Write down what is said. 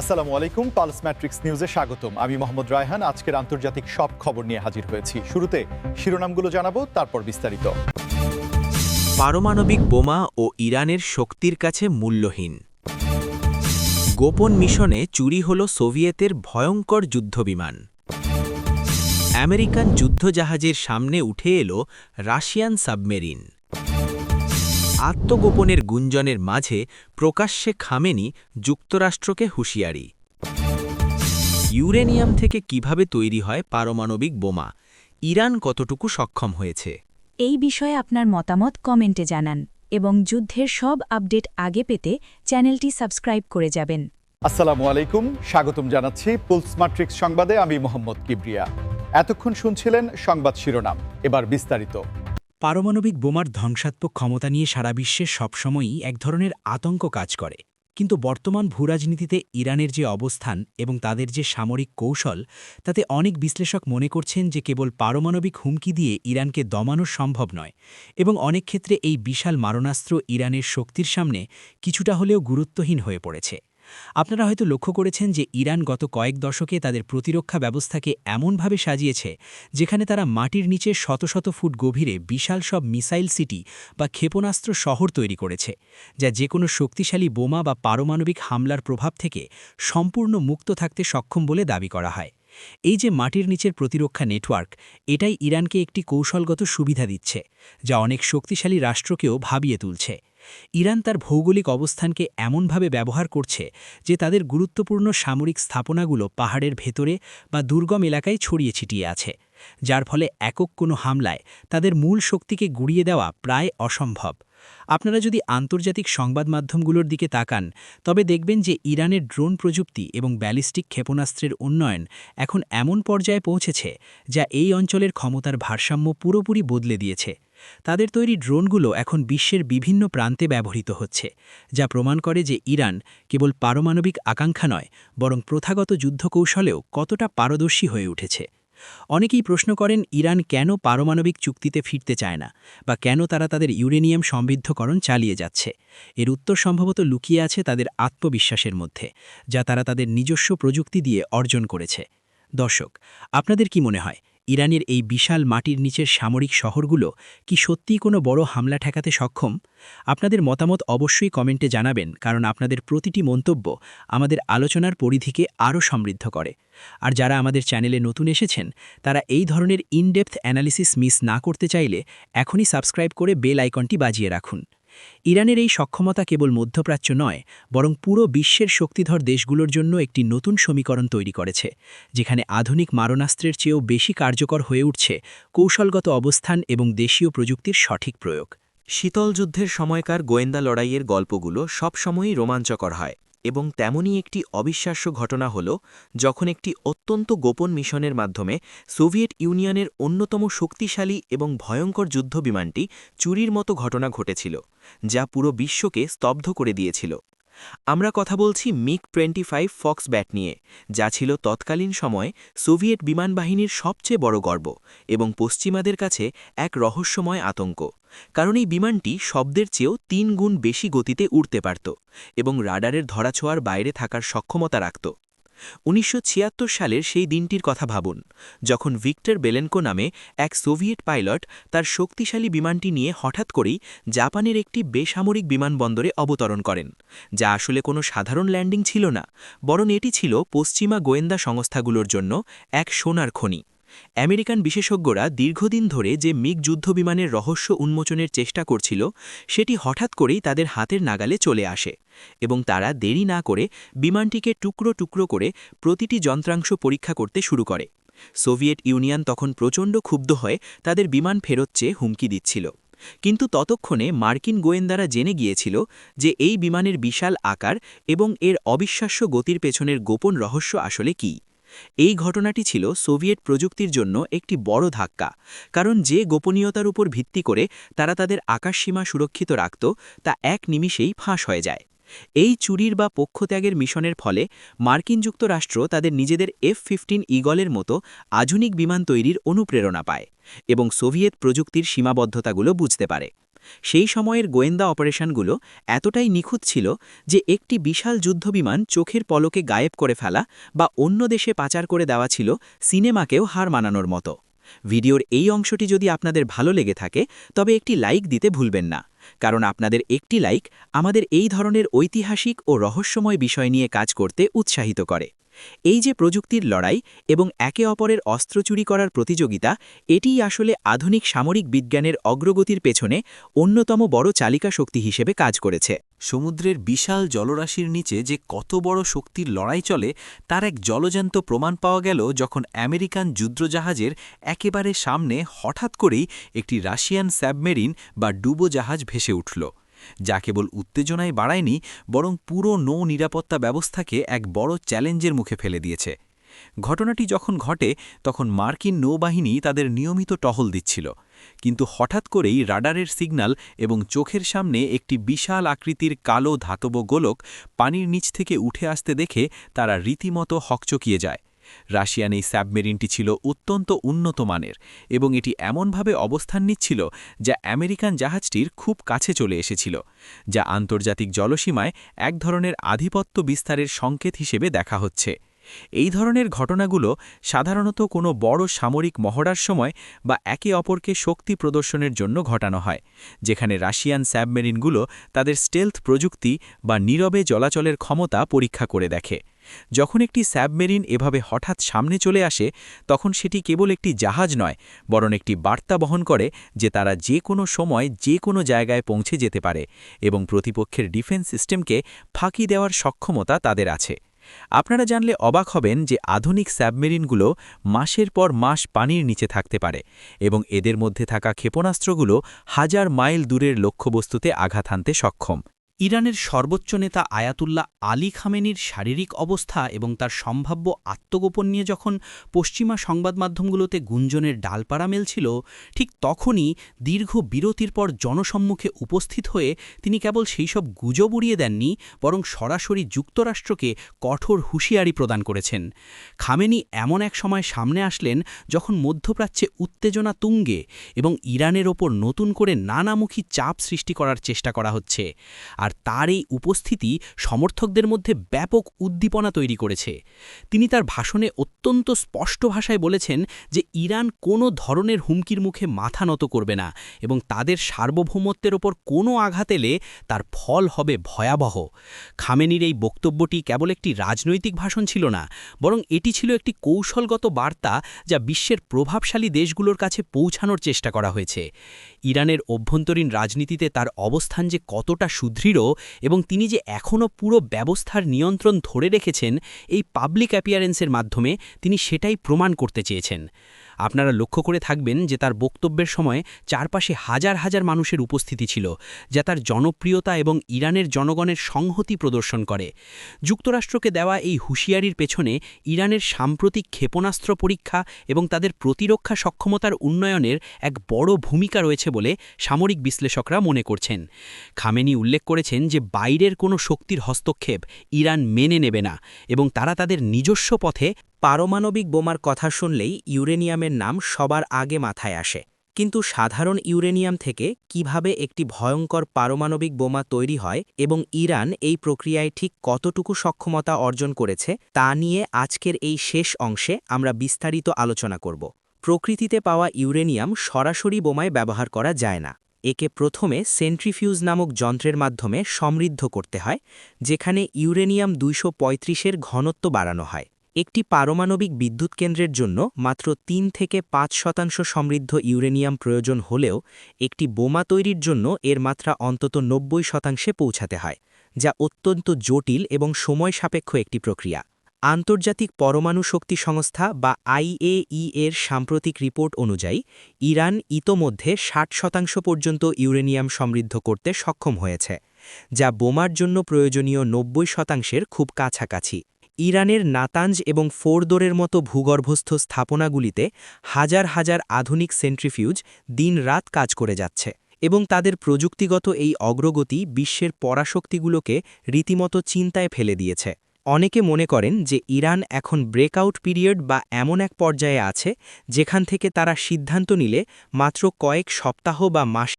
আসসালামু আলাইকুম, pulse matrix নিউজে স্বাগতম। আমি মোহাম্মদ রায়হান। আজকের আন্তর্জাতিক সব খবর নিয়ে হাজির হয়েছি। শুরুতে শিরোনামগুলো জানাবো, তারপর বিস্তারিত। পারমাণবিক বোমা ও ইরানের শক্তির কাছে মূল্যহীন। গোপন মিশনে চুরি হল সোভিয়েতের ভয়ঙ্কর যুদ্ধবিমান। আমেরিকান যুদ্ধজাহাজের সামনে উঠে এলো রাশিয়ান সাবমেরিন। আত্মগোপনের গুঞ্জনের মাঝে প্রকাশ্যে খামেনি যুক্তরাষ্ট্রকে হুঁশিয়ারি। ইউরেনিয়াম থেকে কিভাবে তৈরি হয় পারমাণবিক বোমা, ইরান কতটুকু সক্ষম হয়েছে? এই বিষয়ে আপনার মতামত কমেন্টে জানান এবং যুদ্ধের সব আপডেট আগে পেতে চ্যানেলটি সাবস্ক্রাইব করে যাবেন। আসসালামু আলাইকুম, স্বাগতম জানাচ্ছি পুলস ম্যাট্রিক্স সংবাদে। আমি মোহাম্মদ কিবরিয়া। এতক্ষণ শুনছিলেন সংবাদ শিরোনাম, এবার বিস্তারিত। পারমাণবিক বোমার ধ্বংসাত্মক ক্ষমতা নিয়ে সারা বিশ্বে সবসময়ই এক ধরনের আতঙ্ক কাজ করে, কিন্তু বর্তমান ভূরাজনীতিতে ইরানের যে অবস্থান এবং তাদের যে সামরিক কৌশল, তাতে অনেক বিশ্লেষক মনে করছেন যে কেবল পারমাণবিক হুমকি দিয়ে ইরানকে দমানো সম্ভব নয়, এবং অনেক ক্ষেত্রে এই বিশাল মারণাস্ত্র ইরানের শক্তির সামনে কিছুটা হলেও গুরুত্বহীন হয়ে পড়েছে। আপনারা হয়তো লক্ষ্য করেছেন যে ইরান গত কয়েক দশকে তাদের প্রতিরক্ষা ব্যবস্থাকে এমনভাবে সাজিয়েছে যেখানে তারা মাটির নিচে শত শত ফুট গভীরে বিশাল সব মিসাইল সিটি বা ক্ষেপণাস্ত্র শহর তৈরি করেছে, যা যে কোনো শক্তিশালী বোমা বা পারমাণবিক হামলার প্রভাব থেকে সম্পূর্ণ মুক্ত থাকতে সক্ষম বলে দাবি করা হয়। এই যে মাটির নিচের প্রতিরক্ষা নেটওয়ার্ক, এটাই ইরানকে একটি কৌশলগত সুবিধা দিচ্ছে, যা অনেক শক্তিশালী রাষ্ট্রকেও ভাবিয়ে তুলছে। ইরান তার ভৌগোলিক অবস্থানকে এমনভাবে ব্যবহার করছে যে তাদের গুরুত্বপূর্ণ সামরিক স্থাপনাগুলো পাহাড়ের ভেতরে বা দুর্গম এলাকায় ছড়িয়ে ছিটিয়ে আছে, যার ফলে একক কোনো হামলায় তাদের মূল শক্তিকে গুড়িয়ে দেওয়া প্রায় অসম্ভব। আপনারা যদি আন্তর্জাতিক সংবাদ মাধ্যমগুলোর দিকে তাকান, তবে দেখবেন যে ইরানের ড্রোন প্রযুক্তি এবং ব্যালিস্টিক ক্ষেপণাস্ত্রের উন্নয়ন এখন এমন পর্যায়ে পৌঁছেছে যা এই অঞ্চলের ক্ষমতার ভারসাম্য পুরোপুরি বদলে দিয়েছে। তাদের তৈরি ড্রোনগুলো এখন বিশ্বের বিভিন্ন প্রান্তে ব্যবহৃত হচ্ছে, যা প্রমাণ করে যে ইরান কেবল পারমাণবিক আকাঙ্ক্ষা নয়, বরং প্রথাগত যুদ্ধকৌশলেও কতটা পারদর্শী হয়ে উঠেছে। অনেকেই প্রশ্ন করেন ইরান কেন পারমাণবিক চুক্তিতে ফিরতে চায় না, বা কেন তারা তাদের ইউরেনিয়াম সমৃদ্ধকরণ চালিয়ে যাচ্ছে। এর উত্তর সম্ভবত লুকিয়ে আছে তাদের আত্মবিশ্বাসের মধ্যে, যা তারা তাদের নিজস্ব প্রযুক্তি দিয়ে অর্জন করেছে। দর্শক, আপনাদের কি মনে হয় ইরানের এই বিশাল মাটির নিচের সামরিক শহরগুলো কি সত্যিই কোনো বড় হামলা ঠেকাতে সক্ষম? আপনাদের মতামত অবশ্যই কমেন্টে জানাবেন, কারণ আপনাদের প্রতিটি মন্তব্য আমাদের আলোচনার পরিধিকে আরও সমৃদ্ধ করে। আর যারা আমাদের চ্যানেলে নতুন এসেছেন, তারা এই ধরনের ইনডেপথ অ্যানালিসিস মিস না করতে চাইলে এখনই সাবস্ক্রাইব করে বেল আইকনটি বাজিয়ে রাখুন। ইরানের এই সক্ষমতা কেবল মধ্যপ্রাচ্য নয়, বরং পুরো বিশ্বের শক্তিধর দেশগুলোর জন্য একটি নতুন সমীকরণ তৈরি করেছে, যেখানে আধুনিক মারণাস্ত্রের চেয়েও বেশি কার্যকর হয়ে উঠছে কৌশলগত অবস্থান এবং দেশীয় প্রযুক্তির সঠিক প্রয়োগ। শীতল যুদ্ধের সময়কার গোয়েন্দা লড়াইয়ের গল্পগুলো সবসময়ই রোমাঞ্চকর হয়, এবং তেমনই একটি অবিশ্বাস্য ঘটনা হল যখন একটি অত্যন্ত গোপন মিশনের মাধ্যমে সোভিয়েত ইউনিয়নের অন্যতম শক্তিশালী এবং ভয়ঙ্কর যুদ্ধবিমানটি চুরির মতো ঘটনা ঘটেছিল, যা পুরো বিশ্বকে স্তব্ধ করে দিয়েছিল। আমরা কথা বলছি মিগ-25 ফক্স ব্যাট নিয়ে, যা ছিল তৎকালীন সময়ে সোভিয়েত বিমানবাহিনীর সবচেয়ে বড় গর্ব এবং পশ্চিমাদের কাছে এক রহস্যময় আতঙ্ক, কারণ এই বিমানটি শব্দের চেয়েও ৩ গুণ বেশি গতিতে উড়তে পারত এবং রাডারের ধরাছোঁয়ার বাইরে থাকার সক্ষমতা রাখত। ১৯৭৬ সালের সেই দিনটির কথা ভাবুন, যখন ভিক্টর বেলেনকো নামে এক সোভিয়েত পাইলট তার শক্তিশালী বিমানটি নিয়ে হঠাৎ করেই জাপানের একটি বেসামরিক বিমানবন্দরে অবতরণ করেন, যা আসলে কোনো সাধারণ ল্যান্ডিং ছিল না, বরং এটি ছিল পশ্চিমা গোয়েন্দা সংস্থাগুলোর জন্য এক সোনার খনি। আমেরিকান বিশেষজ্ঞরা দীর্ঘদিন ধরে যে মিগ যুদ্ধবিমানের রহস্য উন্মোচনের চেষ্টা করছিল, সেটি হঠাৎ করেই তাদের হাতের নাগালে চলে আসে, এবং তারা দেরি না করে বিমানটিকে টুকরো টুকরো করে প্রতিটি যন্ত্রাংশ পরীক্ষা করতে শুরু করে। সোভিয়েত ইউনিয়ন তখন প্রচণ্ড ক্ষুব্ধ হয়ে তাদের বিমান ফেরত চেয়ে হুমকি দিচ্ছিল, কিন্তু ততক্ষণে মার্কিন গোয়েন্দারা জেনে গিয়েছিল যে এই বিমানের বিশাল আকার এবং এর অবিশ্বাস্য গতির পেছনের গোপন রহস্য আসলে কী। এই ঘটনাটি ছিল সোভিয়েত প্রযুক্তির জন্য একটি বড় ধাক্কা, কারণ যে গোপনীয়তার উপর ভিত্তি করে তারা তাদের আকাশসীমা সুরক্ষিত রাখত, তা এক নিমিষেই ফাঁস হয়ে যায়। এই চুরির বা পক্ষত্যাগের মিশনের ফলে মার্কিন যুক্তরাষ্ট্র তাদের নিজেদের F-15 ঈগলের মতো আধুনিক বিমান তৈরির অনুপ্রেরণা পায় এবং সোভিয়েত প্রযুক্তির সীমাবদ্ধতাগুলো বুঝতে পারে। সেই সময়ের গোয়েন্দা অপারেশনগুলো এতটাই নিখুঁত ছিল যে একটি বিশাল যুদ্ধবিমান চোখের পলকে গায়েব করে ফেলা বা অন্য দেশে পাচার করে দেওয়া ছিল সিনেমাকেও হার মানানোর মতো। ভিডিওর এই অংশটি যদি আপনাদের ভালো লেগে থাকে তবে একটি লাইক দিতে ভুলবেন না, কারণ আপনাদের একটি লাইক আমাদের এই ধরনের ঐতিহাসিক ও রহস্যময় বিষয় নিয়ে কাজ করতে উৎসাহিত করে। এই যে প্রযুক্তির লড়াই এবং একে অপরের অস্ত্র চুরি করার প্রতিযোগিতা, এটিই আসলে আধুনিক সামরিক বিজ্ঞানের অগ্রগতির পেছনে অন্যতম বড় চালিকা শক্তি হিসেবে কাজ করেছে। সমুদ্রের বিশাল জলরাশির নিচে যে কত বড় শক্তির লড়াই চলে তার এক জলজান্ত প্রমাণ পাওয়া গেল যখন আমেরিকান যুদ্ধজাহাজের একেবারে সামনে হঠাৎ করেই একটি রাশিয়ান সাবমেরিন বা ডুবোজাহাজ ভেসে উঠল, যা কেবল উত্তেজনায় বাড়ায়নি বরং পুরো নৌ নিরাপত্তা ব্যবস্থাকে এক বড় চ্যালেঞ্জের মুখে ফেলে দিয়েছে। ঘটনাটি যখন ঘটে তখন মার্কিন নৌবাহিনী তাদের নিয়মিত টহল দিচ্ছিল, কিন্তু হঠাৎ করেই রাডারের সিগন্যাল এবং চোখের সামনে একটি বিশাল আকৃতির কালো ধাতব গোলক পানির নিচ থেকে উঠে আসতে দেখে তারা রীতিমতো হকচকিয়ে যায়। রাশিয়ান এই সাবমেরিনটি ছিল অত্যন্ত উন্নত মানের এবং এটি এমনভাবে অবস্থান নিচ্ছিল যা আমেরিকান জাহাজটির খুব কাছে চলে এসেছিল, যা আন্তর্জাতিক জলসীমায় এক ধরনের আধিপত্য বিস্তারের সংকেত হিসেবে দেখা হচ্ছে। এই ধরনের ঘটনাগুলো সাধারণত কোনো বড় সামরিক মহড়ার সময় বা একে অপরকে শক্তি প্রদর্শনের জন্য ঘটানো হয়, যেখানে রাশিয়ান সাবমেরিনগুলো তাদের স্টেলথ প্রযুক্তি বা নীরবে চলাচলের ক্ষমতা পরীক্ষা করে দেখে। যখন একটি সাবমেরিন এভাবে হঠাৎ সামনে চলে আসে তখন সেটি কেবল একটি জাহাজ নয়, বরং একটি বার্তা বহন করে যে তারা যে কোনো সময় যে কোনো জায়গায় পৌঁছে যেতে পারে এবং প্রতিপক্ষের ডিফেন্স সিস্টেমকে ফাঁকি দেওয়ার সক্ষমতা তাদের আছে। আপনারা জানলে অবাক হবেন যে আধুনিক সাবমেরিনগুলো মাসের পর মাস পানির নিচে থাকতে পারে এবং এদের মধ্যে থাকা ক্ষেপণাস্ত্রগুলো হাজার মাইল দূরের লক্ষ্যবস্তুতে আঘাত হানতে সক্ষম। ইরানের সর্বোচ্চ নেতা আয়াতুল্লাহ আলী খামেনির শারীরিক অবস্থা এবং তার সম্ভাব্য আত্মগোপন নিয়ে যখন পশ্চিমা সংবাদমাধ্যমগুলোতে গুঞ্জনের ডালপাড়া মেলছিল, ঠিক তখনই দীর্ঘ বিরতির পর জনসম্মুখে উপস্থিত হয়ে তিনি কেবল সেই সব গুজব উড়িয়ে দেননি, বরং সরাসরি যুক্তরাষ্ট্রকে কঠোর হুঁশিয়ারি প্রদান করেছেন। খামেনি এমন এক সময় সামনে আসলেন যখন মধ্যপ্রাচ্যে উত্তেজনা তুঙ্গে এবং ইরানের ওপর নতুন করে নানামুখী চাপ সৃষ্টি করার চেষ্টা করা হচ্ছে, আর তার এই উপস্থিতি সমর্থকদের মধ্যে ব্যাপক উদ্দীপনা তৈরি করেছে। তিনি তার ভাষণে অত্যন্ত স্পষ্ট ভাষায় বলেছেন যে ইরান কোনো ধরনের হুমকির মুখে মাথা নত করবে না এবং তাদের সার্বভৌমত্বের ওপর কোনো আঘাত এলে তার ফল হবে ভয়াবহ। খামেনির এই বক্তব্যটি কেবল একটি রাজনৈতিক ভাষণ ছিল না, বরং এটি ছিল একটি কৌশলগত বার্তা যা বিশ্বের প্রভাবশালী দেশগুলোর কাছে পৌঁছানোর চেষ্টা করা হয়েছে। ইরানের অভ্যন্তরীণ রাজনীতিতে তার অবস্থান যে কতটা সুদৃঢ় এবং তিনি যে এখনও পুরো ব্যবস্থার নিয়ন্ত্রণ ধরে রেখেছেন, এই পাবলিক অ্যাপিয়ারেন্সের মাধ্যমে তিনি সেটাই প্রমাণ করতে চেয়েছেন। আপনারা লক্ষ্য করে থাকবেন যে তার বক্তব্যের সময় চারপাশে হাজার হাজার মানুষের উপস্থিতি ছিল, যা তার জনপ্রিয়তা এবং ইরানের জনগণের সংহতি প্রদর্শন করে। যুক্তরাষ্ট্রকে দেওয়া এই হুঁশিয়ারির পেছনে ইরানের সাম্প্রতিক ক্ষেপণাস্ত্র পরীক্ষা এবং তাদের প্রতিরক্ষা সক্ষমতার উন্নয়নের এক বড় ভূমিকা রয়েছে বলে সামরিক বিশ্লেষকরা মনে করছেন। খামেনি উল্লেখ করেছেন যে বাইরের কোনো শক্তির হস্তক্ষেপ ইরান মেনে নেবে না এবং তারা তাদের নিজস্ব পথে পারমাণবিক বোমার কথা শুনলেই ইউরেনিয়ামের নাম সবার আগে মাথায় আসে, কিন্তু সাধারণ ইউরেনিয়াম থেকে কিভাবে একটি ভয়ঙ্কর পারমাণবিক বোমা তৈরি হয় এবং ইরান এই প্রক্রিয়ায় ঠিক কতটুকু সক্ষমতা অর্জন করেছে তা নিয়ে আজকের এই শেষ অংশে আমরা বিস্তারিত আলোচনা করব। প্রকৃতিতে পাওয়া ইউরেনিয়াম সরাসরি বোমায় ব্যবহার করা যায় না। একে প্রথমে সেন্ট্রিফিউজ নামক যন্ত্রের মাধ্যমে সমৃদ্ধ করতে হয়, যেখানে ইউরেনিয়াম 235-এর ঘনত্ব বাড়ানো হয়। একটি পারমাণবিক বিদ্যুৎ কেন্দ্রের জন্য মাত্র 3 থেকে 5% সমৃদ্ধ ইউরেনিয়াম প্রয়োজন হলেও একটি বোমা তৈরির জন্য এর মাত্রা অন্তত 90% পৌঁছাতে হয়, যা অত্যন্ত জটিল এবং সময় সাপেক্ষ একটি প্রক্রিয়া। আন্তর্জাতিক পরমাণু শক্তি সংস্থা বা IAEA এর সাম্প্রতিক রিপোর্ট অনুযায়ী ইরান ইতোমধ্যে 60% পর্যন্ত ইউরেনিয়াম সমৃদ্ধ করতে সক্ষম হয়েছে, যা বোমার জন্য প্রয়োজনীয় 90%-এর খুব কাছাকাছি। ইরানের নাতাঞ্জ এবং ফোরদোরের মতো ভূগর্ভস্থ স্থাপনাগুলিতে হাজার হাজার আধুনিক সেন্ট্রিফিউজ দিন-রাত কাজ করে যাচ্ছে এবং তাদের প্রযুক্তিগত এই অগ্রগতি বিশ্বের পরাশক্তিগুলোকে রীতিমতো চিন্তায় ফেলে দিয়েছে। অনেকে মনে করেন যে ইরান এখন ব্রেকআউট পিরিয়ড বা এমন এক পর্যায়ে আছে যেখান থেকে তারা সিদ্ধান্ত নিলে মাত্র কয়েক সপ্তাহ বা মাস